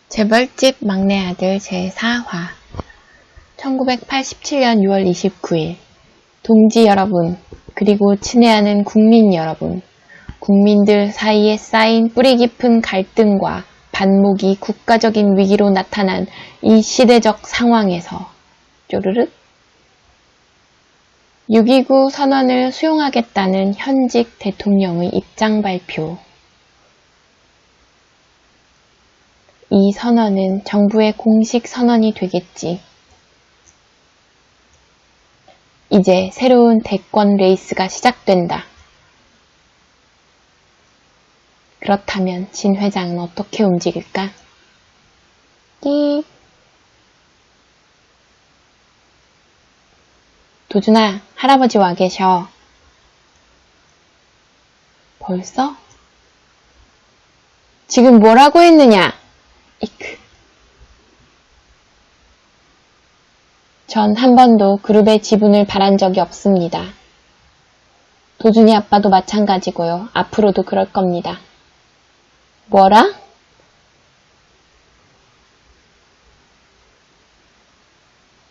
재벌집 막내 아들 제4화 1987년 6월 29일 동지 여러분, 그리고 친애하는 국민 여러분, 국민들 사이에 쌓인 뿌리 깊은 갈등과 반목이 국가적인 위기로 나타난 이 시대적 상황에서 쪼르륵 6.29 선언을 수용하겠다는 현직 대통령의 입장 발표. 이 선언은 정부의 공식 선언이 되겠지. 이제 새로운 대권 레이스가 시작된다. 그렇다면 진 회장은 어떻게 움직일까? 도준아, 할아버지 와 계셔. 벌써? 지금 뭐라고 했느냐? 이크. 전 한 번도 그룹의 지분을 바란 적이 없습니다. 도준이 아빠도 마찬가지고요. 앞으로도 그럴 겁니다. 뭐라?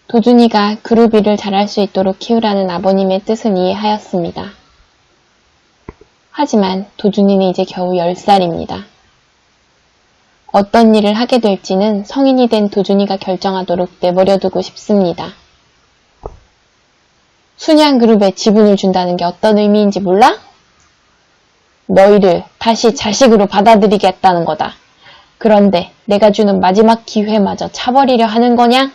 도준이가 그룹 일을 잘할 수 있도록 키우라는 아버님의 뜻은 이해하였습니다. 하지만 도준이는 이제 겨우 10살입니다. 어떤 일을 하게 될지는 성인이 된 도준이가 결정하도록 내버려두고 싶습니다. 순양그룹에 지분을 준다는 게 어떤 의미인지 몰라? 너희를 다시 자식으로 받아들이겠다는 거다. 그런데 내가 주는 마지막 기회마저 차버리려 하는 거냐?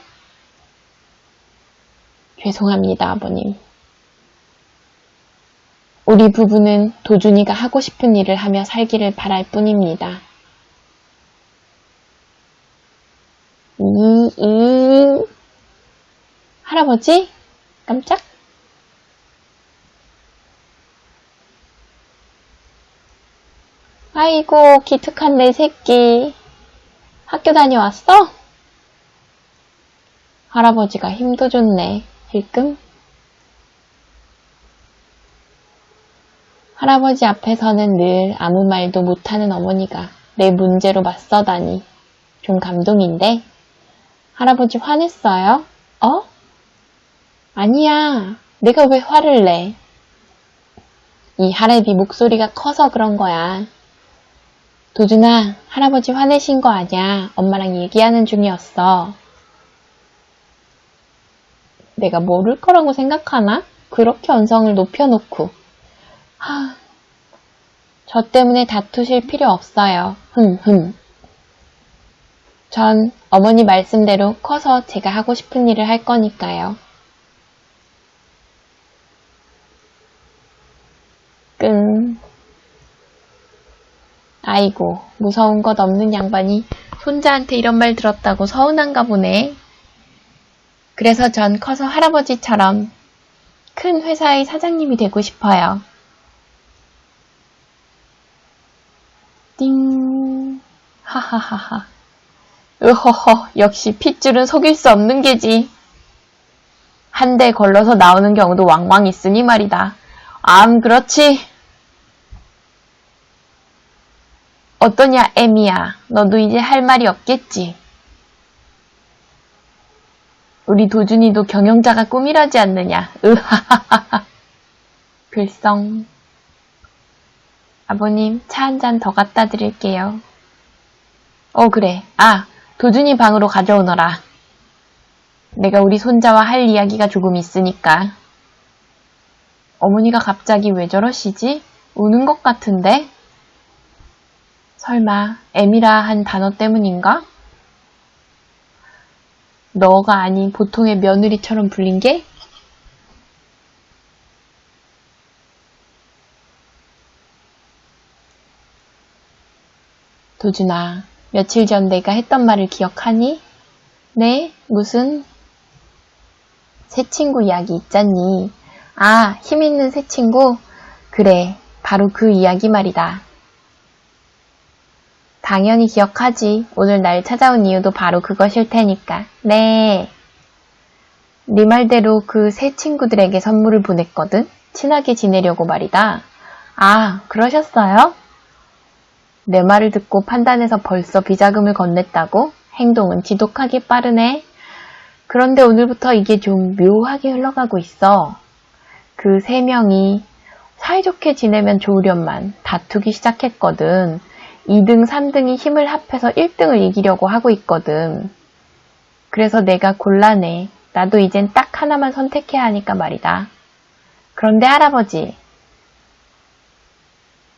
죄송합니다, 아버님. 우리 부부는 도준이가 하고 싶은 일을 하며 살기를 바랄 뿐입니다. 할아버지? 깜짝? 아이고, 기특한 내 새끼. 학교 다녀왔어? 할아버지가 힘도 좋네. 힐끔? 할아버지 앞에서는 늘 아무 말도 못하는 어머니가 내 문제로 맞서다니 좀 감동인데? 할아버지 화냈어요? 어? 아니야. 내가 왜 화를 내? 이 할애비 목소리가 커서 그런 거야. 도준아, 할아버지 화내신 거 아니야. 엄마랑 얘기하는 중이었어. 내가 모를 거라고 생각하나? 그렇게 언성을 높여놓고. 저 때문에 다투실 필요 없어요. 전 어머니 말씀대로 커서 제가 하고 싶은 일을 할 거니까요. 아이고, 무서운 것 없는 양반이 손자한테 이런 말 들었다고 서운한가 보네. 그래서 전 커서 할아버지처럼 큰 회사의 사장님이 되고 싶어요. 띵. 하하하하. 으허허, 역시 핏줄은 속일 수 없는 게지. 한 대 걸러서 나오는 경우도 왕왕 있으니 말이다. 그렇지. 어떠냐, 애미야. 너도 이제 할 말이 없겠지. 우리 도준이도 경영자가 꿈이라지 않느냐. 으하하하하. 글썽. 아버님, 차 한 잔 더 갖다 드릴게요. 그래. 도준이 방으로 가져오너라. 내가 우리 손자와 할 이야기가 조금 있으니까. 어머니가 갑자기 왜 저러시지? 우는 것 같은데? 설마 애미라 한 단어 때문인가? 너가 아닌 보통의 며느리처럼 불린 게? 도준아, 며칠 전 내가 했던 말을 기억하니? 네? 무슨? 새 친구 이야기 있잖니. 힘있는 새 친구? 그래, 바로 그 이야기 말이다. 당연히 기억하지. 오늘 날 찾아온 이유도 바로 그것일 테니까. 네. 네 말대로 그 새 친구들에게 선물을 보냈거든. 친하게 지내려고 말이다. 그러셨어요? 내 말을 듣고 판단해서 벌써 비자금을 건넸다고? 행동은 지독하게 빠르네. 그런데 오늘부터 이게 좀 묘하게 흘러가고 있어. 그 세 명이 사이좋게 지내면 좋으련만 다투기 시작했거든. 2등, 3등이 힘을 합해서 1등을 이기려고 하고 있거든. 그래서 내가 곤란해. 나도 이젠 딱 하나만 선택해야 하니까 말이다. 그런데 할아버지,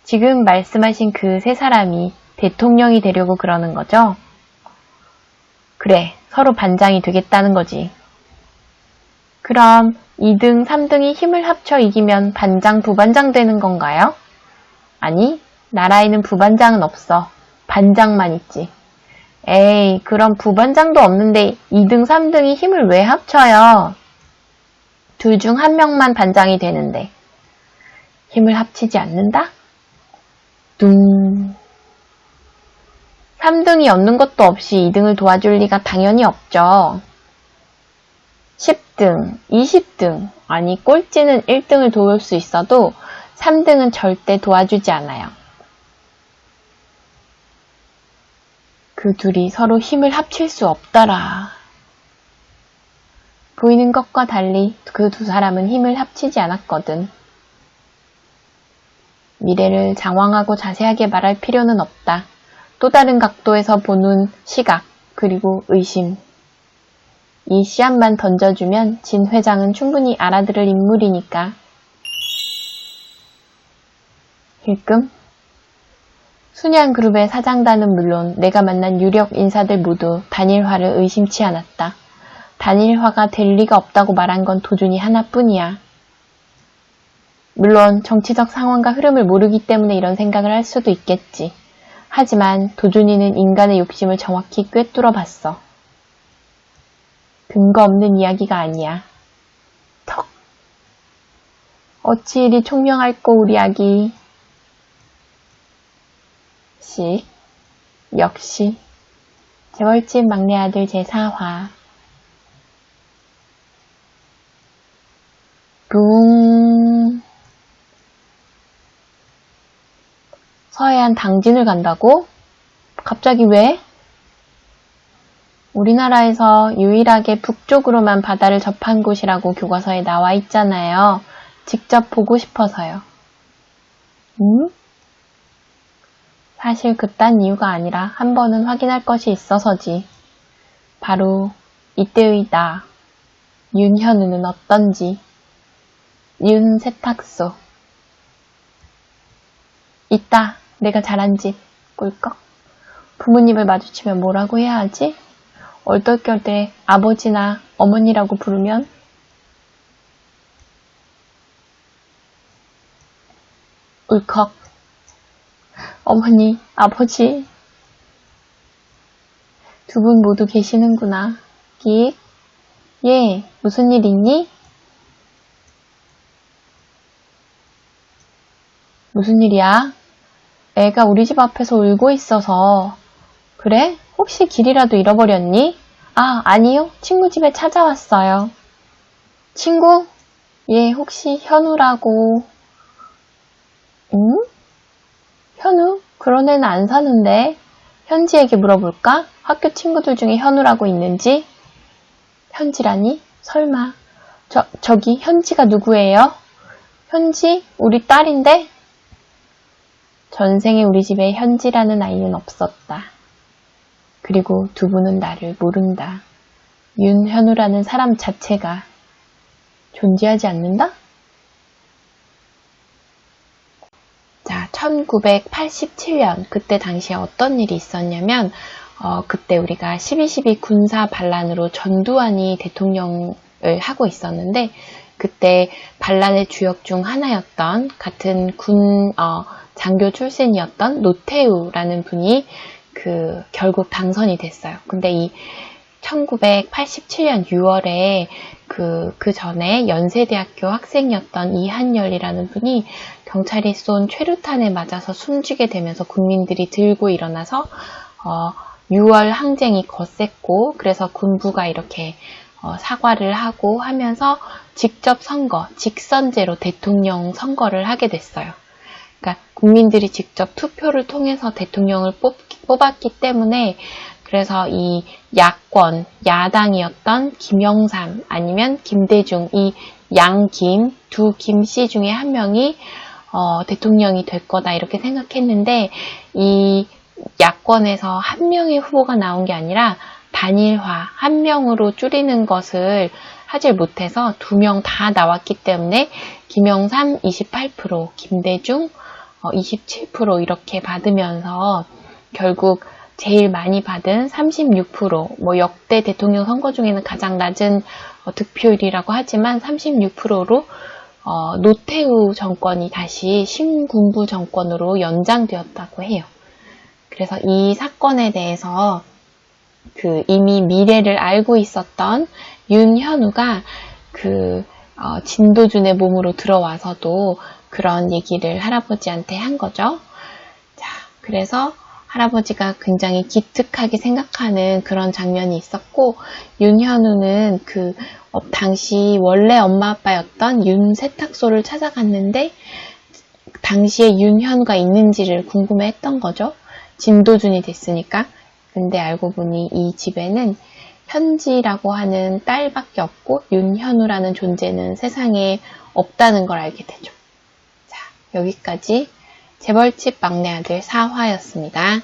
지금 말씀하신 그 세 사람이 대통령이 되려고 그러는 거죠? 그래, 서로 반장이 되겠다는 거지. 그럼 2등, 3등이 힘을 합쳐 이기면 반장, 부반장 되는 건가요? 아니, 나라에는 부반장은 없어. 반장만 있지. 에이, 그럼 부반장도 없는데 2등, 3등이 힘을 왜 합쳐요? 둘 중 한 명만 반장이 되는데. 힘을 합치지 않는다? 둥. 3등이 얻는 것도 없이 2등을 도와줄 리가 당연히 없죠. 10등, 20등, 아니 꼴찌는 1등을 도울 수 있어도 3등은 절대 도와주지 않아요. 그 둘이 서로 힘을 합칠 수 없더라. 보이는 것과 달리 그 두 사람은 힘을 합치지 않았거든. 미래를 장황하고 자세하게 말할 필요는 없다. 또 다른 각도에서 보는 시각, 그리고 의심. 이 씨앗만 던져주면 진 회장은 충분히 알아들을 인물이니까. 힐끔? 순양그룹의 사장단은 물론 내가 만난 유력 인사들 모두 단일화를 의심치 않았다. 단일화가 될 리가 없다고 말한 건 도준이 하나뿐이야. 물론 정치적 상황과 흐름을 모르기 때문에 이런 생각을 할 수도 있겠지. 하지만 도준이는 인간의 욕심을 정확히 꿰뚫어 봤어. 근거 없는 이야기가 아니야. 턱. 어찌 이리 총명할꼬 우리 아기. 씩. 역시 재벌집 막내 아들 제4화. 붕. 서해안 당진을 간다고? 갑자기 왜? 우리나라에서 유일하게 북쪽으로만 바다를 접한 곳이라고 교과서에 나와 있잖아요. 직접 보고 싶어서요. 사실 그딴 이유가 아니라 한 번은 확인할 것이 있어서지. 바로 이때의 나, 윤현우는 어떤지. 윤세탁소. 있다. 내가 자란 집. 꿀꺽. 부모님을 마주치면 뭐라고 해야 하지? 얼떨결에 아버지나 어머니라고 부르면? 울컥. 어머니, 아버지. 두 분 모두 계시는구나. 끽. 예, 무슨 일 있니? 무슨 일이야? 애가 우리 집 앞에서 울고 있어서. 그래? 혹시 길이라도 잃어버렸니? 아, 아니요. 친구 집에 찾아왔어요. 친구? 예, 혹시 현우라고. 응? 현우? 그런 애는 안 사는데. 현지에게 물어볼까? 학교 친구들 중에 현우라고 있는지? 현지라니? 설마. 저기 현지가 누구예요? 현지? 우리 딸인데? 전생에 우리 집에 현지라는 아이는 없었다. 그리고 두 분은 나를 모른다. 윤현우라는 사람 자체가 존재하지 않는다? 자, 1987년 그때 당시에 어떤 일이 있었냐면 그때 우리가 12.12 군사 반란으로 전두환이 대통령을 하고 있었는데 그때 반란의 주역 중 하나였던 같은 장교 출신이었던 노태우라는 분이 결국 당선이 됐어요. 근데 이 1987년 6월에 그 전에 연세대학교 학생이었던 이한열이라는 분이 경찰이 쏜 최루탄에 맞아서 숨지게 되면서 국민들이 들고 일어나서 6월 항쟁이 거셌고 그래서 군부가 이렇게 사과를 하고 하면서 직접 선거, 직선제로 대통령 선거를 하게 됐어요. 그러니까 국민들이 직접 투표를 통해서 대통령을 뽑았기 때문에 그래서 이 야권, 야당이었던 김영삼 아니면 김대중 이 양김, 두 김씨 중에 한 명이 대통령이 될 거다 이렇게 생각했는데 이 야권에서 한 명의 후보가 나온 게 아니라 단일화, 한 명으로 줄이는 것을 하질 못해서 두 명 다 나왔기 때문에 김영삼 28%, 김대중 27% 이렇게 받으면서 결국 제일 많이 받은 36%, 뭐 역대 대통령 선거 중에는 가장 낮은 득표율이라고 하지만 36%로 노태우 정권이 다시 신군부 정권으로 연장되었다고 해요. 그래서 이 사건에 대해서 이미 미래를 알고 있었던 윤현우가 진도준의 몸으로 들어와서도 그런 얘기를 할아버지한테 한 거죠. 자, 그래서 할아버지가 굉장히 기특하게 생각하는 그런 장면이 있었고, 윤현우는 당시 원래 엄마 아빠였던 윤세탁소를 찾아갔는데, 당시에 윤현우가 있는지를 궁금해 했던 거죠. 진도준이 됐으니까. 근데 알고 보니 이 집에는 현지라고 하는 딸밖에 없고 윤현우라는 존재는 세상에 없다는 걸 알게 되죠. 자, 여기까지 재벌집 막내 아들 4화였습니다.